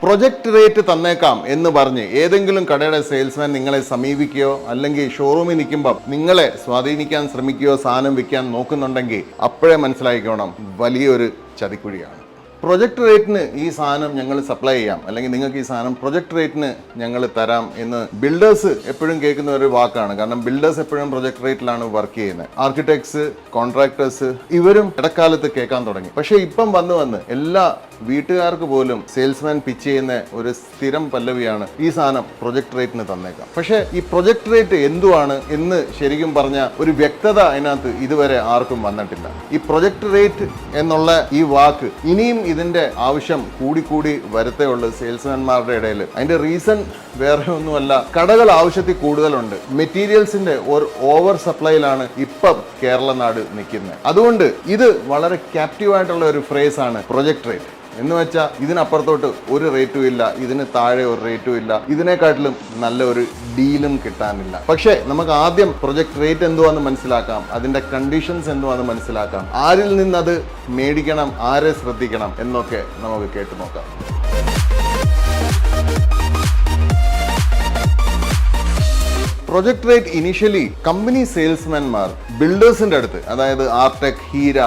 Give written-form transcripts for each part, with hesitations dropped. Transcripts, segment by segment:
Project rate തന്നേക്കാം എന്ന് പറഞ്ഞ് ഏതെങ്കിലും കടയുടെ സെയിൽസ്മാൻ നിങ്ങളെ സമീപിക്കുകയോ അല്ലെങ്കിൽ ഷോറൂമിൽ നിൽക്കുമ്പോൾ നിങ്ങളെ സ്വാധീനിക്കാൻ ശ്രമിക്കുകയോ സാധനം വിൽക്കാൻ നോക്കുന്നുണ്ടെങ്കിൽ അപ്പോഴേ മനസ്സിലാക്കിക്കോണം, വലിയൊരു ചതിക്കുഴിയാണ്. പ്രൊജക്ട് റേറ്റിന് ഈ സാധനം ഞങ്ങൾ സപ്ലൈ ചെയ്യാം, അല്ലെങ്കിൽ നിങ്ങൾക്ക് ഈ സാധനം പ്രൊജക്ട് റേറ്റിന് ഞങ്ങൾ തരാം എന്ന് ബിൽഡേഴ്സ് എപ്പോഴും കേൾക്കുന്ന ഒരു വാക്കാണ്. കാരണം ബിൽഡേഴ്സ് എപ്പോഴും പ്രൊജക്ട് റേറ്റിലാണ് വർക്ക് ചെയ്യുന്നത്. ആർക്കിടെക്ട്സ്, കോൺട്രാക്ടേഴ്സ് ഇവരും ഇടക്കാലത്ത് കേൾക്കാൻ തുടങ്ങി. പക്ഷേ ഇപ്പം വന്ന് എല്ലാ വീട്ടുകാർക്ക് പോലും സെയിൽസ്മാൻ പിച്ച് ചെയ്യുന്ന ഒരു സ്ഥിരം പല്ലവിയാണ് ഈ സാധനം പ്രൊജക്ട് റേറ്റിന് തന്നേക്കാം. പക്ഷേ ഈ പ്രൊജക്ട് റേറ്റ് എന്തുവാണ് എന്ന് ശരിക്കും പറഞ്ഞ ഒരു വ്യക്തത അതിനകത്ത് ഇതുവരെ ആർക്കും വന്നിട്ടില്ല. ഈ പ്രൊജക്ട് റേറ്റ് എന്നുള്ള ഈ വാക്ക് ഇനിയും ഇതിന്റെ ആവശ്യം കൂടി വരത്തേ ഉള്ളൂ സെയിൽസ്മാൻമാരുടെ ഇടയിൽ. അതിന്റെ റീസൺ വേറെ ഒന്നുമല്ല, കടകൾ ആവശ്യത്തിൽ കൂടുതലുണ്ട്. മെറ്റീരിയൽസിന്റെ ഒരു ഓവർ സപ്ലൈയിലാണ് ഇപ്പം കേരള നാട് നിൽക്കുന്നത്. അതുകൊണ്ട് ഇത് വളരെ ക്യാപ്റ്റീവായിട്ടുള്ള ഒരു ഫ്രേസ് ആണ് പ്രൊജക്ട് റേറ്റ് എന്ന് വെച്ചാൽ ഇതിനപ്പുറത്തോട്ട് ഒരു റേറ്റും ഇല്ല, ഇതിന് താഴെ ഒരു റേറ്റും ഇല്ല, ഇതിനെക്കാട്ടിലും നല്ല ഒരു ഡീലും കിട്ടാനില്ല. പക്ഷേ നമുക്ക് ആദ്യം പ്രൊജക്ട് റേറ്റ് എന്തുവാന്ന് മനസ്സിലാക്കാം, അതിന്റെ കണ്ടീഷൻസ് എന്തുവാന്ന് മനസ്സിലാക്കാം, ആരിൽ നിന്നത് മേടിക്കണം, ആരെ ശ്രദ്ധിക്കണം എന്നൊക്കെ നമുക്ക് കേട്ടു നോക്കാം. പ്രൊജക്ട് റേറ്റ് ഇനിഷ്യലി കമ്പനി സെയിൽസ്മാൻമാർ ബിൽഡേഴ്സിന്റെ അടുത്ത്, അതായത് ആർടെക്, ഹീര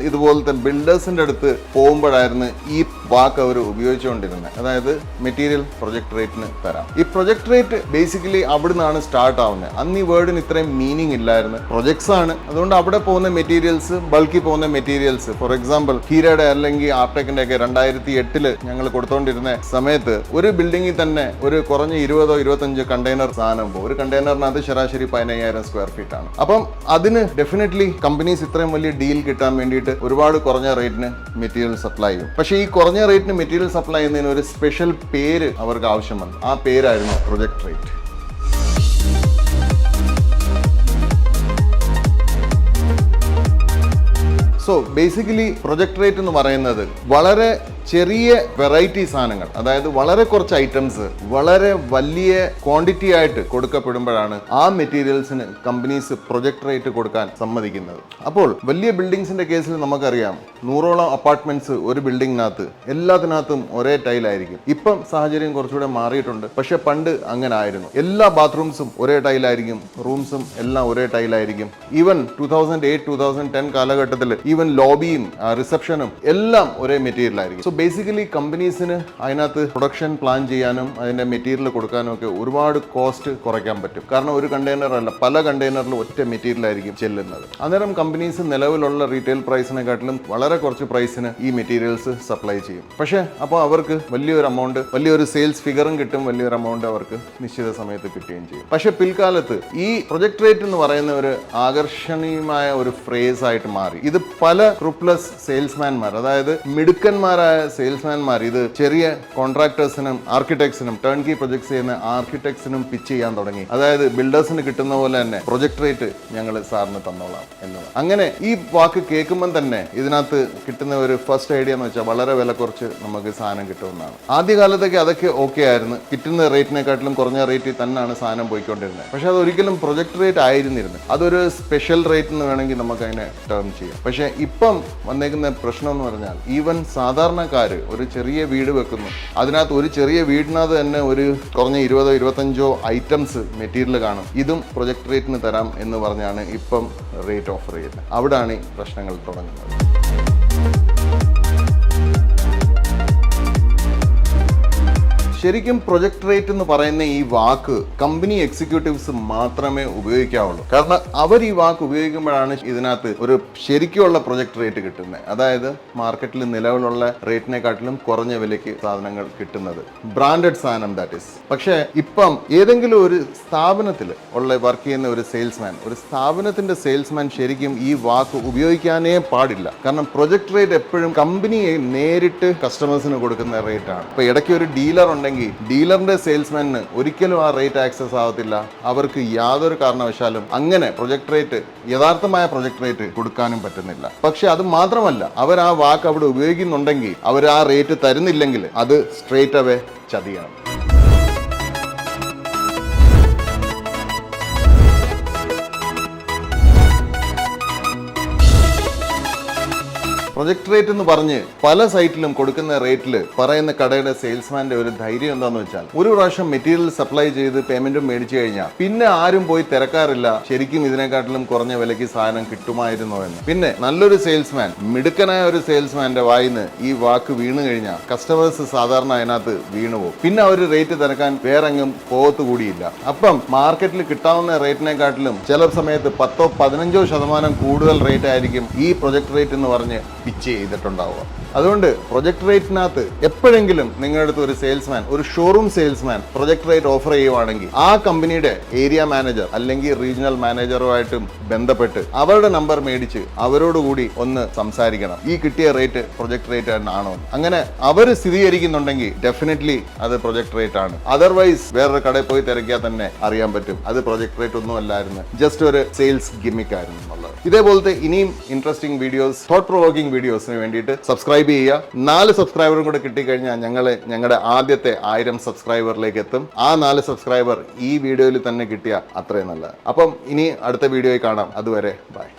ഇതുപോലത്തെ ബിൽഡേഴ്സിന്റെ അടുത്ത് പോകുമ്പോഴായിരുന്നു ഈ വാക്ക് അവർ ഉപയോഗിച്ചുകൊണ്ടിരുന്നത്. അതായത് മെറ്റീരിയൽ പ്രൊജക്ട് റേറ്റിന് തരാം. ഈ പ്രൊജക്ട് റേറ്റ് ബേസിക്കലി അവിടെ നിന്നാണ് സ്റ്റാർട്ട് ആവുന്നത്. അന്ന് ഈ വേർഡിന് ഇത്രയും മീനിങ് ഇല്ലായിരുന്നു. പ്രൊജക്ട്സ് ആണ്, അതുകൊണ്ട് അവിടെ പോകുന്ന മെറ്റീരിയൽസ്, ബൾക്കി പോകുന്ന മെറ്റീരിയൽസ്, ഫോർ എക്സാമ്പിൾ ഹീരയുടെ അല്ലെങ്കിൽ ആർടെക്കിന്റെ ഒക്കെ 2008 ഞങ്ങൾ കൊടുത്തോണ്ടിരുന്ന സമയത്ത് ഒരു ബിൽഡിങ്ങിൽ തന്നെ ഒരു കുറഞ്ഞ 20-25 കണ്ടെയ്നർ സാധനം പോകും. ഒരു കണ്ടെയ്നർ അത് ശരാശരി 15,000 സ്ക്വയർ ഫീറ്റ് ആണ്. അപ്പം അതിന് ഡെഫിനറ്റ്ലി കമ്പനീസ് ഇത്രയും വലിയ ഡീൽ കിട്ടാൻ വേണ്ടിയിട്ട് ഒരുപാട് കുറഞ്ഞ റേറ്റിന് മെറ്റീരിയൽ സപ്ലൈ ചെയ്യും. പക്ഷേ ഈ കുറഞ്ഞ റേറ്റിന് മെറ്റീരിയൽ സപ്ലൈ ചെയ്യുന്നതിന് ഒരു സ്പെഷ്യൽ പേര് അവർക്ക് ആവശ്യം വന്നു. ആ പേരായിരുന്നു project rate. So basically project rate എന്ന് പറയുന്നത് വളരെ ചെറിയ വെറൈറ്റി സാധനങ്ങൾ, അതായത് വളരെ കുറച്ച് ഐറ്റംസ് വളരെ വലിയ ക്വാണ്ടിറ്റി ആയിട്ട് കൊടുക്കപ്പെടുമ്പോഴാണ് ആ മെറ്റീരിയൽസിന് കമ്പനീസ് പ്രൊജക്ട് റേറ്റ് കൊടുക്കാൻ സമ്മതിക്കുന്നത്. അപ്പോൾ വലിയ ബിൽഡിങ്സിന്റെ കേസിൽ നമുക്കറിയാം, 100ഓളം അപ്പാർട്ട്മെന്റ്സ് ഒരു ബിൽഡിങ്ങിനകത്ത് എല്ലാത്തിനകത്തും ഒരേ ടൈലായിരിക്കും. ഇപ്പം സാഹചര്യം കുറച്ചുകൂടെ മാറിയിട്ടുണ്ട്. പക്ഷെ പണ്ട് അങ്ങനെ ആയിരുന്നു. എല്ലാ ബാത്റൂംസും ഒരേ ടൈലായിരിക്കും, റൂംസും എല്ലാം ഒരേ ടൈലായിരിക്കും. ഈവൻ 2008-2010 കാലഘട്ടത്തിൽ ഈവൻ ലോബിയും റിസപ്ഷനും എല്ലാം ഒരേ മെറ്റീരിയൽ ആയിരിക്കും. ബേസിക്കലി കമ്പനീസിന് അതിനകത്ത് പ്രൊഡക്ഷൻ പ്ലാൻ ചെയ്യാനും അതിന്റെ മെറ്റീരിയൽ കൊടുക്കാനും ഒക്കെ ഒരുപാട് കോസ്റ്റ് കുറയ്ക്കാൻ പറ്റും. കാരണം ഒരു കണ്ടെയ്നർ അല്ല, പല കണ്ടെയ്നറിലും ഒറ്റ മെറ്റീരിയൽ ആയിരിക്കും ചെല്ലുന്നത്. അന്നേരം കമ്പനീസ് നിലവിലുള്ള റീറ്റെയിൽ പ്രൈസിനെക്കാട്ടിലും വളരെ കുറച്ച് പ്രൈസിന് ഈ മെറ്റീരിയൽസ് സപ്ലൈ ചെയ്യും. പക്ഷേ അപ്പോൾ അവർക്ക് വലിയൊരു എമൗണ്ട്, വലിയൊരു സെയിൽസ് ഫിഗറും കിട്ടും, വലിയൊരു എമൗണ്ട് അവർക്ക് നിശ്ചിത സമയത്ത് കിട്ടുകയും ചെയ്യും. പക്ഷെ പിൽക്കാലത്ത് ഈ പ്രൊജക്ട് റേറ്റ് എന്ന് പറയുന്ന ഒരു ആകർഷണീയമായ ഒരു ഫ്രേസ് ആയിട്ട് മാറി. ഇത് പല ക്രൂപ്ലെസ് സെയിൽസ്മാൻമാർ, അതായത് മിടുക്കന്മാരായ സെയിൽസ്മാൻമാർ ഇത് ചെറിയ കോൺട്രാക്ടേഴ്സിനും ആർക്കിടെക്ട്സിനും ടേൺ കീ പ്രൊജക്ട്സ് ചെയ്യുന്ന ആർക്കിടെക്ട്സിനും പിച്ച് ചെയ്യാൻ തുടങ്ങി. അതായത് ബിൽഡേഴ്സിന് കിട്ടുന്ന പോലെ തന്നെ പ്രൊജക്ട് റേറ്റ് ഞങ്ങൾ സാറിന് തന്നോളാം എന്നത്. അങ്ങനെ ഈ വാക്ക് കേൾക്കുമ്പോൾ തന്നെ ഇതിനകത്ത് കിട്ടുന്ന ഒരു ഫസ്റ്റ് ഐഡിയ എന്ന് വെച്ചാൽ വളരെ വില കുറച്ച് നമുക്ക് സാധനം കിട്ടുമെന്നാണ്. ആദ്യകാലത്തൊക്കെ അതൊക്കെ ഓക്കെ ആയിരുന്നു. കിട്ടുന്ന റേറ്റിനെക്കാട്ടിലും കുറഞ്ഞ റേറ്റിൽ തന്നെയാണ് സാധനം പോയിക്കൊണ്ടിരുന്നത്. പക്ഷെ അതൊരിക്കലും പ്രൊജക്ട് റേറ്റ് ആയിരുന്നിരുന്നു. അതൊരു സ്പെഷ്യൽ റേറ്റ് എന്ന് വേണമെങ്കിൽ നമുക്ക് അതിനെ ടേം ചെയ്യാം. പക്ഷെ ഇപ്പം വന്നേക്കുന്ന പ്രശ്നം എന്ന് പറഞ്ഞാൽ ഈവൻ സാധാരണക്കാർ ഒരു ചെറിയ വീട് വെക്കുന്നു, അതിനകത്ത് ഒരു ചെറിയ വീടിനകത്ത് തന്നെ ഒരു കുറഞ്ഞ 20-25 ഐറ്റംസ് മെറ്റീരിയൽ കാണും. ഇതും പ്രൊജക്ട് റേറ്റിന് തരാം എന്ന് പറഞ്ഞാണ് ഇപ്പം റേറ്റ് ഓഫർ ചെയ്യുന്നത്. അവിടാണ് ഈ പ്രശ്നങ്ങൾ തുടങ്ങുന്നത്. ശരിക്കും പ്രൊജക്ട് റേറ്റ് എന്ന് പറയുന്ന ഈ വാക്ക് കമ്പനി എക്സിക്യൂട്ടീവ്സ് മാത്രമേ ഉപയോഗിക്കാവുള്ളൂ. കാരണം അവർ ഈ വാക്ക് ഉപയോഗിക്കുമ്പോഴാണ് ഇതിനകത്ത് ഒരു ശരിക്കുള്ള പ്രൊജക്ട് റേറ്റ് കിട്ടുന്നത്. അതായത് മാർക്കറ്റിൽ നിലവിലുള്ള റേറ്റിനെക്കാട്ടിലും കുറഞ്ഞ വിലയ്ക്ക് സാധനങ്ങൾ കിട്ടുന്നത്, ബ്രാൻഡഡ് സാധനം ദാറ്റ് ഈസ്. പക്ഷേ ഇപ്പം ഏതെങ്കിലും ഒരു സ്ഥാപനത്തിൽ ഉള്ള വർക്ക് ചെയ്യുന്ന ഒരു സെയിൽസ്മാൻ, ഒരു സ്ഥാപനത്തിന്റെ സെയിൽസ്മാൻ ശരിക്കും ഈ വാക്ക് ഉപയോഗിക്കാനേ പാടില്ല. കാരണം പ്രൊജക്ട് റേറ്റ് എപ്പോഴും കമ്പനിയെ നേരിട്ട് കസ്റ്റമേഴ്സിന് കൊടുക്കുന്ന റേറ്റ് ആണ്. ഇപ്പൊ ഇടയ്ക്ക് ഒരു ഡീലർ ഉണ്ടെങ്കിൽ ഡീലറിന്റെ സെയിൽസ്മാന് ഒരിക്കലും ആ റേറ്റ് ആക്സസ് ആവത്തില്ല. അവർക്ക് യാതൊരു കാരണവശാലും അങ്ങനെ പ്രൊജക്ട് റേറ്റ്, യഥാർത്ഥമായ പ്രൊജക്ട് റേറ്റ് കൊടുക്കാനും പറ്റുന്നില്ല. പക്ഷെ അത് മാത്രമല്ല, അവർ ആ വാക്ക് അവിടെ ഉപയോഗിക്കുന്നുണ്ടെങ്കിൽ, അവർ ആ റേറ്റ് തരുന്നില്ലെങ്കിൽ അത് സ്ട്രേറ്റ് അവേ ചതിയാണ്. പ്രൊജക്ട് റേറ്റ് എന്ന് പറഞ്ഞ് പല സൈറ്റിലും കൊടുക്കുന്ന റേറ്റിൽ പറയുന്ന കടയുടെ സെയിൽസ്മാന്റെ ഒരു ധൈര്യം എന്താന്ന് വെച്ചാൽ, ഒരു പ്രാവശ്യം മെറ്റീരിയൽ സപ്ലൈ ചെയ്ത് പേയ്മെന്റും മേടിച്ചു കഴിഞ്ഞാൽ പിന്നെ ആരും പോയി തിരക്കാറില്ല ശരിക്കും ഇതിനെക്കാട്ടിലും കുറഞ്ഞ വിലയ്ക്ക് സാധനം കിട്ടുമായിരുന്നോ എന്ന്. പിന്നെ നല്ലൊരു സെയിൽസ്മാൻ, മിടുക്കനായ ഒരു സെയിൽസ്മാന്റെ വായിന്ന് ഈ വാക്ക് വീണു കഴിഞ്ഞാൽ കസ്റ്റമേഴ്സ് സാധാരണ അതിനകത്ത് വീണുപോകും. പിന്നെ അവർ റേറ്റ് തിരക്കാൻ വേറെങ്ങും പോകത്ത് കൂടിയില്ല. അപ്പം മാർക്കറ്റിൽ കിട്ടാവുന്ന റേറ്റിനെക്കാട്ടിലും ചില സമയത്ത് 10-15% കൂടുതൽ റേറ്റ് ആയിരിക്കും ഈ പ്രൊജക്ട് റേറ്റ് എന്ന് പറഞ്ഞ് പിച്ച് ചെയ്തിട്ടുണ്ടാവുക. അതുകൊണ്ട് പ്രൊജക്ട് റേറ്റിനകത്ത് എപ്പോഴെങ്കിലും നിങ്ങളുടെ അടുത്ത് ഒരു സെയിൽസ്മാൻ, ഒരു showroom salesman project rate offer ചെയ്യുവാണെങ്കിൽ ആ കമ്പനിയുടെ ഏരിയ മാനേജർ അല്ലെങ്കിൽ റീജിയണൽ മാനേജറുമായിട്ടും ബന്ധപ്പെട്ട് അവരുടെ നമ്പർ മേടിച്ച് അവരോടുകൂടി ഒന്ന് സംസാരിക്കണം. ഈ കിട്ടിയ റേറ്റ് പ്രൊജക്ട് റേറ്റ് ആണോ? അങ്ങനെ അവർ സ്ഥിരീകരിക്കുന്നുണ്ടെങ്കിൽ ഡെഫിനറ്റ്ലി അത് പ്രൊജക്ട് റേറ്റ് ആണ്. അതർവൈസ് വേറൊരു കടയിൽ പോയി തിരക്കിയാൽ തന്നെ അറിയാൻ പറ്റും അത് പ്രൊജക്ട് റേറ്റ് ഒന്നും അല്ലായിരുന്നു, ജസ്റ്റ് ഒരു സെയിൽസ് ഗിമ്മിക് ആയിരുന്നു എന്നുള്ളത്. ഇതേപോലത്തെ ഇനിയും ഇൻട്രസ്റ്റിംഗ് വീഡിയോസ്, തോട്ട് പ്രൊവോക്കിംഗ് വീഡിയോസിന് വേണ്ടിയിട്ട് സബ്സ്ക്രൈബ് ചെയ്യുക. 4 സബ്സ്ക്രൈബറും കൂടെ കിട്ടിക്കഴിഞ്ഞാൽ ഞങ്ങളുടെ ആദ്യത്തെ 1000 സബ്സ്ക്രൈബറിലേക്ക് എത്തും. ആ 4 സബ്സ്ക്രൈബർ ഈ വീഡിയോയിൽ തന്നെ കിട്ടിയ അത്രയും നല്ലത്. അപ്പം ഇനി അടുത്ത വീഡിയോയിൽ കാണാം. അതുവരെ ബൈ.